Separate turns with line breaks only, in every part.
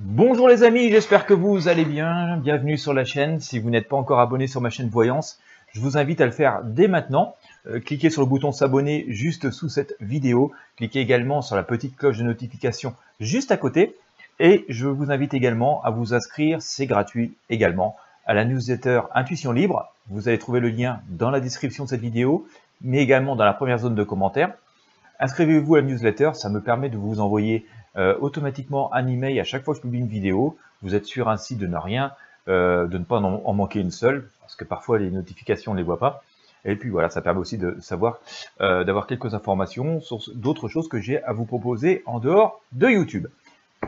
Bonjour les amis, j'espère que vous allez bien. Bienvenue sur la chaîne. Si vous n'êtes pas encore abonné sur ma chaîne Voyance, je vous invite à le faire dès maintenant. Cliquez sur le bouton s'abonner juste sous cette vidéo. Cliquez également sur la petite cloche de notification juste à côté. Et je vous invite également à vous inscrire, c'est gratuit également, à la newsletter Intuition Libre. Vous allez trouver le lien dans la description de cette vidéo, mais également dans la première zone de commentaires. Inscrivez-vous à la newsletter, ça me permet de vous envoyer automatiquement un email à chaque fois que je publie une vidéo. Vous êtes sûr ainsi de ne pas en manquer une seule, parce que parfois les notifications on ne les voit pas. Et puis voilà, ça permet aussi de savoir, d'avoir quelques informations sur d'autres choses que j'ai à vous proposer en dehors de YouTube.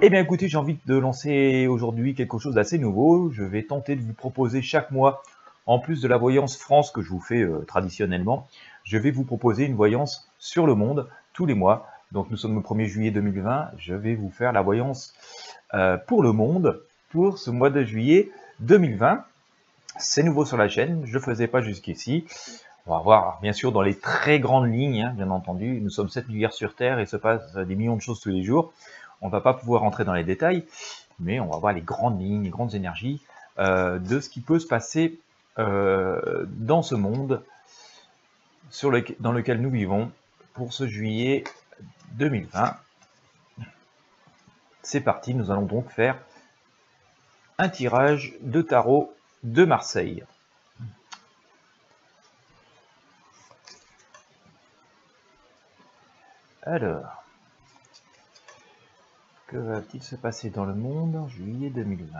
Eh bien écoutez, j'ai envie de lancer aujourd'hui quelque chose d'assez nouveau. Je vais tenter de vous proposer chaque mois, en plus de la voyance France que je vous fais traditionnellement, je vais vous proposer une voyance sur le monde tous les mois. Donc nous sommes le 1er juillet 2020, je vais vous faire la voyance pour le monde pour ce mois de juillet 2020. C'est nouveau sur la chaîne, je ne faisais pas jusqu'ici. On va voir bien sûr dans les très grandes lignes, hein, bien entendu. Nous sommes 7 milliards sur Terre et il se passe des millions de choses tous les jours. On ne va pas pouvoir rentrer dans les détails, mais on va voir les grandes lignes, les grandes énergies de ce qui peut se passer dans ce monde dans lequel nous vivons pour ce juillet 2020. C'est parti, nous allons donc faire un tirage de tarot de Marseille. Alors, que va-t-il se passer dans le monde en juillet 2020 ?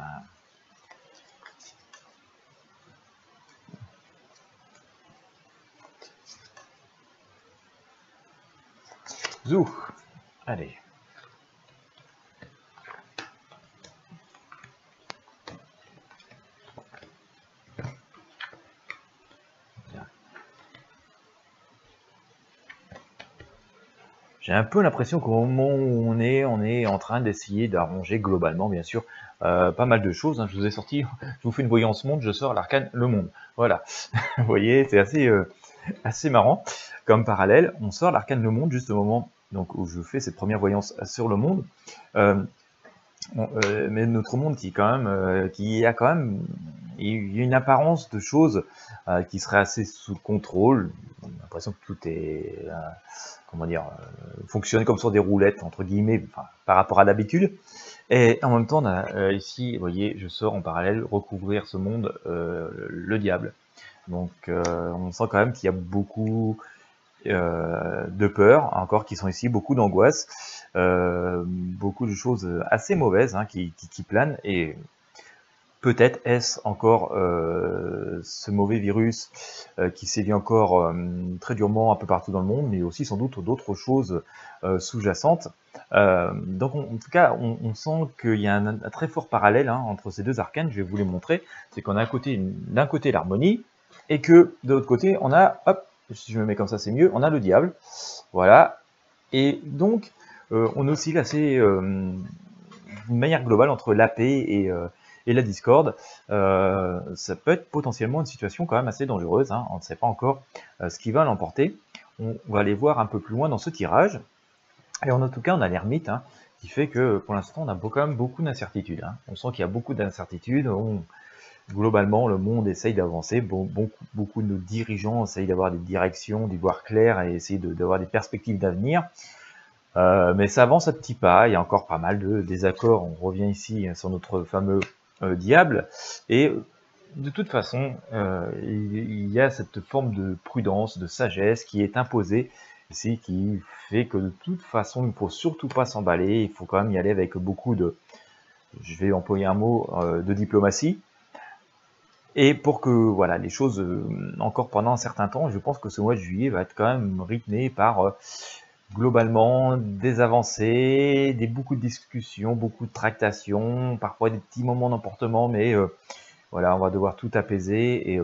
Zou, allez. J'ai un peu l'impression qu'au moment où on est en train d'essayer d'arranger globalement, bien sûr, pas mal de choses. Hein. Je vous ai sorti, je vous fais une voyance monde, je sors l'arcane le monde. Voilà, vous voyez, c'est assez marrant comme parallèle. On sort l'arcane le monde juste au moment donc, où je fais cette première voyance sur le monde. Mais notre monde qui a quand même une apparence de choses qui serait assez sous contrôle. On a l'impression que tout est fonctionne comme sur des roulettes entre guillemets, enfin, par rapport à d'habitude. Et en même temps, on a ici, vous voyez, je sors en parallèle recouvrir ce monde le diable. Donc, on sent quand même qu'il y a beaucoup de peur, encore qui sont ici, beaucoup d'angoisse, beaucoup de choses assez mauvaises hein, qui planent, et peut-être est-ce encore ce mauvais virus qui sévit encore très durement un peu partout dans le monde, mais aussi sans doute d'autres choses sous-jacentes. Donc en tout cas, on sent qu'il y a un très fort parallèle hein, entre ces deux arcanes. Je vais vous les montrer. C'est qu'on a d'un côté l'harmonie, et que de l'autre côté, on a, hop, si je me mets comme ça, c'est mieux, on a le diable. Voilà. Et donc, on oscille assez d'une manière globale entre la paix et la discorde. Ça peut être potentiellement une situation quand même assez dangereuse. Hein. On ne sait pas encore ce qui va l'emporter. On va aller voir un peu plus loin dans ce tirage. Et en tout cas, on a l'ermite, hein, qui fait que pour l'instant, on a quand même beaucoup d'incertitudes. Hein. On sent qu'il y a beaucoup d'incertitudes. Globalement, le monde essaye d'avancer. Beaucoup de nos dirigeants essayent d'avoir des directions, d'y voir clair et essayer d'avoir des perspectives d'avenir. Mais ça avance à petits pas. Il y a encore pas mal de désaccords. On revient ici sur notre fameux diable. Et de toute façon, il y a cette forme de prudence, de sagesse qui est imposée ici, qui fait que de toute façon, il ne faut surtout pas s'emballer. Il faut quand même y aller avec beaucoup de, je vais employer un mot, de diplomatie. Et pour que voilà les choses, encore pendant un certain temps, je pense que ce mois de juillet va être quand même rythmé par globalement des avancées, beaucoup de discussions, beaucoup de tractations, parfois des petits moments d'emportement, mais voilà, on va devoir tout apaiser. Et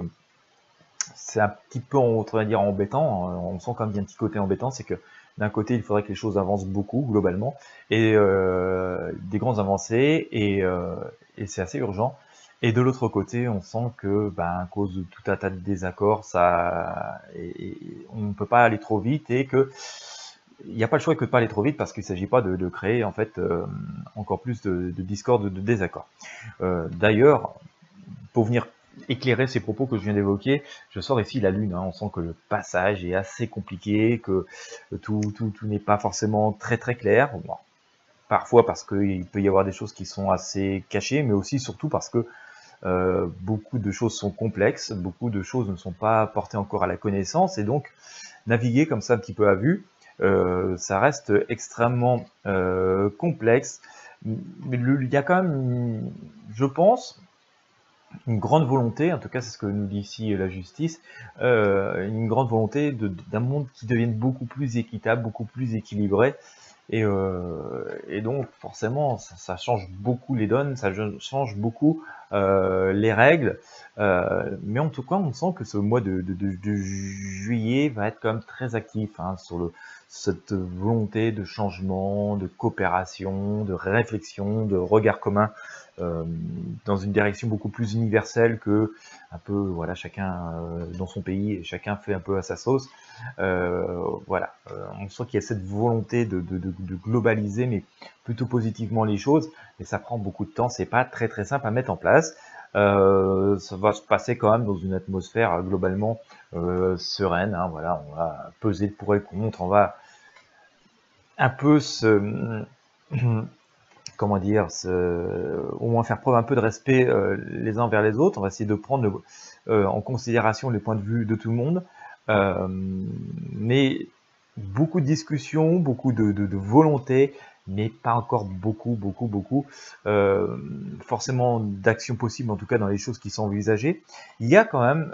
c'est un petit peu, on va dire, embêtant. On sent quand même un petit côté embêtant, c'est que d'un côté, il faudrait que les choses avancent beaucoup globalement, et des grandes avancées, et c'est assez urgent. Et de l'autre côté, on sent que, à cause de tout un tas de désaccords, on ne peut pas aller trop vite, et que il n'y a pas le choix que de pas aller trop vite parce qu'il ne s'agit pas de créer en fait encore plus de discorde, de désaccord. D'ailleurs, pour venir éclairer ces propos que je viens d'évoquer, je sors ici la Lune. On sent que le passage est assez compliqué, que tout n'est pas forcément très clair. Bon, parfois parce qu'il peut y avoir des choses qui sont assez cachées, mais aussi surtout parce que beaucoup de choses sont complexes, beaucoup de choses ne sont pas portées encore à la connaissance, et donc naviguer comme ça un petit peu à vue, ça reste extrêmement complexe. Mais il y a quand même, je pense, une grande volonté, en tout cas c'est ce que nous dit ici la justice, une grande volonté d'un monde qui devienne beaucoup plus équitable, beaucoup plus équilibré, et donc forcément ça change beaucoup les donnes, ça change beaucoup les règles, mais en tout cas on sent que ce mois de juillet va être quand même très actif sur cette volonté de changement, de coopération, de réflexion, de regard commun, dans une direction beaucoup plus universelle que un peu voilà chacun dans son pays et chacun fait un peu à sa sauce. Voilà, on sent qu'il y a cette volonté de globaliser, mais plutôt positivement les choses, mais ça prend beaucoup de temps, c'est pas très simple à mettre en place. Ça va se passer quand même dans une atmosphère globalement sereine, voilà, on va peser le pour et le contre, on va un peu comment dire, au moins faire preuve un peu de respect les uns vers les autres. On va essayer de prendre en considération les points de vue de tout le monde, mais beaucoup de discussions, beaucoup de volonté, mais pas encore beaucoup forcément d'actions possibles, en tout cas dans les choses qui sont envisagées. Il y a quand même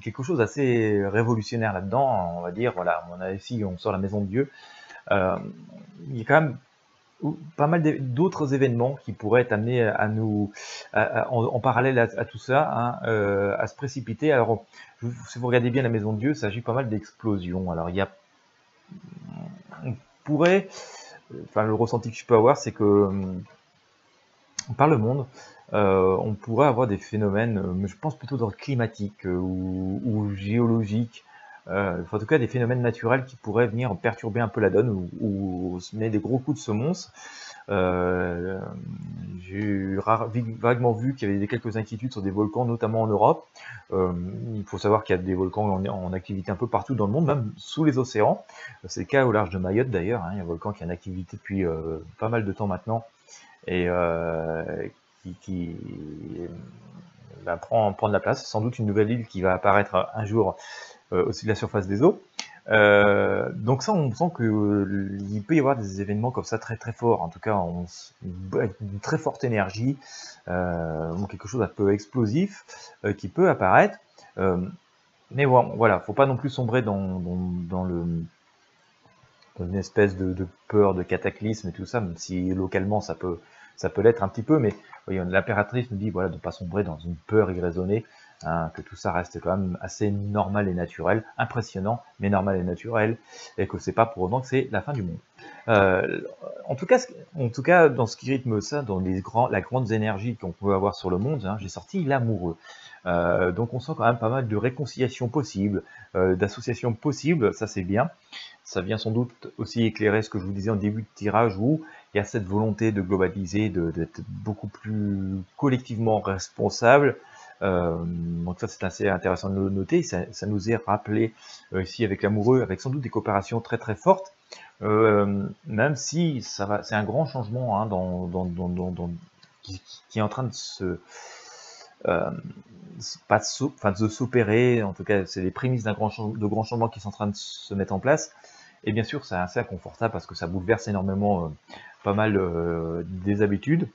quelque chose d'assez révolutionnaire là-dedans, on va dire. Voilà, on a ici, on sort la maison de Dieu. Il y a quand même pas mal d'autres événements qui pourraient être amenés à nous, en parallèle à tout ça, à se précipiter. Alors, si vous regardez bien la maison de Dieu, il s'agit pas mal d'explosions. Alors, on pourrait, enfin, le ressenti que je peux avoir, c'est que par le monde, on pourrait avoir des phénomènes, mais je pense plutôt d'ordre climatique ou géologique. En tout cas, des phénomènes naturels qui pourraient venir perturber un peu la donne ou se mettre des gros coups de semonce. J'ai vaguement vu qu'il y avait quelques inquiétudes sur des volcans, notamment en Europe. Il faut savoir qu'il y a des volcans en activité un peu partout dans le monde, même sous les océans. C'est le cas au large de Mayotte d'ailleurs. Il y a un volcan qui est en activité depuis pas mal de temps maintenant et qui va prendre la place. Sans doute une nouvelle île qui va apparaître un jour au-dessus de la surface des eaux. Donc ça, on sent qu'il peut y avoir des événements comme ça très forts. En tout cas, une très forte énergie, quelque chose d'un peu explosif qui peut apparaître. Mais bon, voilà, faut pas non plus sombrer dans une espèce de peur, de cataclysme et tout ça, même si localement ça peut l'être un petit peu, mais voyez, l'impératrice nous dit voilà, de ne pas sombrer dans une peur irraisonnée, que tout ça reste quand même assez normal et naturel, impressionnant, mais normal et naturel, et que c'est pas pour autant que c'est la fin du monde. En tout cas, dans ce qui rythme ça, dans la grande énergie qu'on peut avoir sur le monde, j'ai sorti l'amoureux. Donc on sent quand même pas mal de réconciliation possible, d'associations possibles, ça c'est bien. Ça vient sans doute aussi éclairer ce que je vous disais en début de tirage, où il y a cette volonté de globaliser, d'être beaucoup plus collectivement responsable. Donc ça c'est assez intéressant de le noter, ça nous est rappelé ici avec l'amoureux, avec sans doute des coopérations très fortes, même si c'est un grand changement qui est en train de de s'opérer, en tout cas c'est les prémices de grands changements qui sont en train de se mettre en place. Et bien sûr, c'est assez inconfortable parce que ça bouleverse énormément pas mal des habitudes.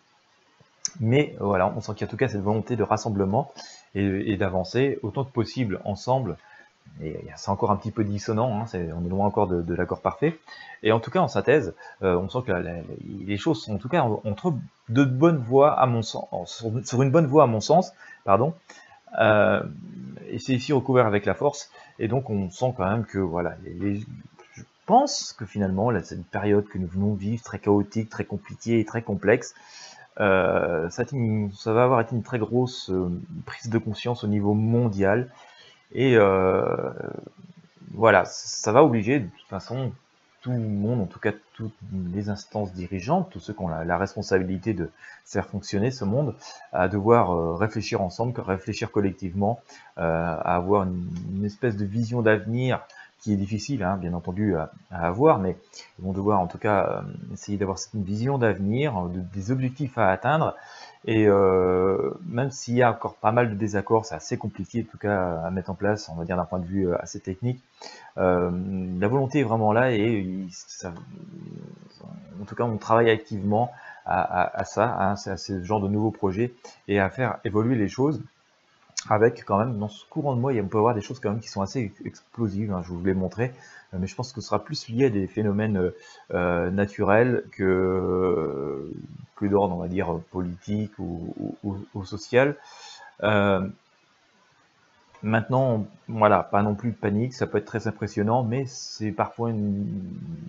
Mais voilà, on sent qu'il y a en tout cas cette volonté de rassemblement et d'avancer autant que possible ensemble. Et c'est encore un petit peu dissonant, on est loin encore de l'accord parfait. Et en tout cas, en synthèse, on sent que les choses sont en tout cas entre de bonnes voies à mon sens, sur une bonne voie à mon sens, pardon. Et c'est ici recouvert avec la force. Et donc, on sent quand même que voilà, je pense que finalement, là, cette période que nous venons de vivre, très chaotique, très compliquée et très complexe, ça va avoir été une très grosse prise de conscience au niveau mondial. Et voilà, ça va obliger de toute façon tout le monde, en tout cas toutes les instances dirigeantes, tous ceux qui ont la responsabilité de faire fonctionner ce monde, à devoir réfléchir ensemble, réfléchir collectivement, à avoir une espèce de vision d'avenir qui est difficile, hein, bien entendu, à avoir, mais ils vont devoir en tout cas essayer d'avoir une vision d'avenir, des objectifs à atteindre, et même s'il y a encore pas mal de désaccords, c'est assez compliqué en tout cas à mettre en place, on va dire d'un point de vue assez technique, la volonté est vraiment là, et en tout cas on travaille activement à ça, hein, à ce genre de nouveaux projets, et à faire évoluer les choses. Avec quand même, dans ce courant de mois, on peut avoir des choses quand même qui sont assez explosives, hein, je vous l'ai montré, mais je pense que ce sera plus lié à des phénomènes naturels que d'ordre, on va dire, politique ou social. Maintenant, voilà, pas non plus de panique, ça peut être très impressionnant, mais c'est parfois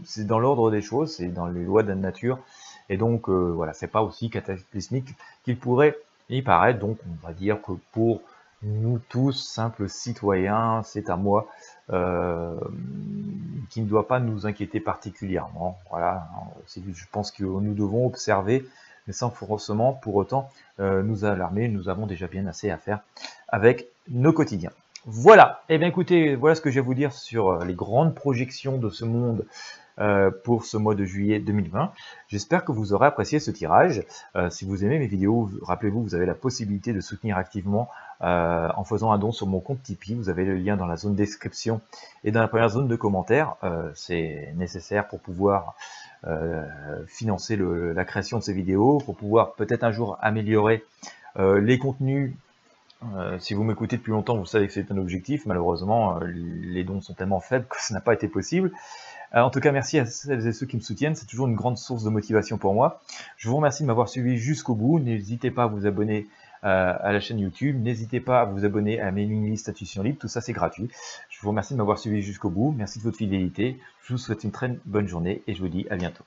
c'est dans l'ordre des choses, c'est dans les lois de la nature, et donc voilà, c'est pas aussi cataclysmique qu'il pourrait y paraître. Donc on va dire que pour nous tous, simples citoyens, c'est à moi, qui ne doit pas nous inquiéter particulièrement. Voilà, je pense que nous devons observer, mais sans forcément pour autant nous alarmer. Nous avons déjà bien assez à faire avec nos quotidiens. Voilà, et bien écoutez, voilà ce que j'ai à vous dire sur les grandes projections de ce monde pour ce mois de juillet 2020. J'espère que vous aurez apprécié ce tirage. Si vous aimez mes vidéos, rappelez-vous, vous avez la possibilité de soutenir activement en faisant un don sur mon compte Tipeee. Vous avez le lien dans la zone description et dans la première zone de commentaires. C'est nécessaire pour pouvoir financer la création de ces vidéos, pour pouvoir peut-être un jour améliorer les contenus. Si vous m'écoutez depuis longtemps, vous savez que c'est un objectif. Malheureusement, les dons sont tellement faibles que ça n'a pas été possible. En tout cas, merci à celles et ceux qui me soutiennent. C'est toujours une grande source de motivation pour moi. Je vous remercie de m'avoir suivi jusqu'au bout. N'hésitez pas à vous abonner à la chaîne YouTube. N'hésitez pas à vous abonner à mes mailing lists Intuition Libre. Tout ça, c'est gratuit. Je vous remercie de m'avoir suivi jusqu'au bout. Merci de votre fidélité. Je vous souhaite une très bonne journée et je vous dis à bientôt.